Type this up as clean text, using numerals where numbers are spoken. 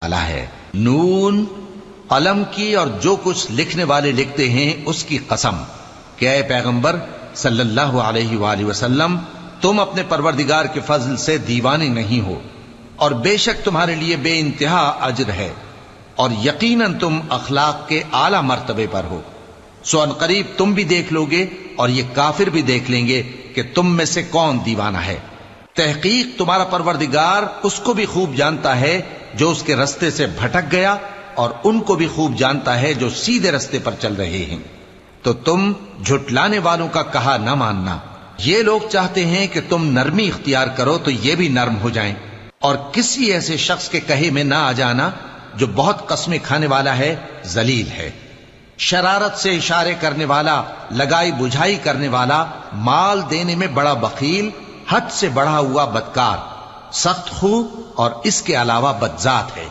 والا ہے۔ نون، قلم کی اور جو کچھ لکھنے والے لکھتے ہیں اس کی قسم کہ اے پیغمبر صلی اللہ علیہ وآلہ وسلم، تم اپنے پروردگار کے فضل سے دیوانے نہیں ہو، اور بے شک تمہارے لیے بے انتہا اجر ہے، اور یقیناً تم اخلاق کے اعلی مرتبے پر ہو۔ سو ان قریب تم بھی دیکھ لو گے اور یہ کافر بھی دیکھ لیں گے کہ تم میں سے کون دیوانہ ہے۔ تحقیق تمہارا پروردگار اس کو بھی خوب جانتا ہے جو اس کے رستے سے بھٹک گیا، اور ان کو بھی خوب جانتا ہے جو سیدھے رستے پر چل رہے ہیں۔ تو تم جھٹلانے والوں کا کہا نہ ماننا۔ یہ لوگ چاہتے ہیں کہ تم نرمی اختیار کرو تو یہ بھی نرم ہو جائیں، اور کسی ایسے شخص کے کہے میں نہ آ جانا جو بہت قسمیں کھانے والا ہے، ذلیل ہے، شرارت سے اشارے کرنے والا، لگائی بجھائی کرنے والا، مال دینے میں بڑا بخیل، حد سے بڑھا ہوا بدکار، سخت خو اور اس کے علاوہ بدذات ہے۔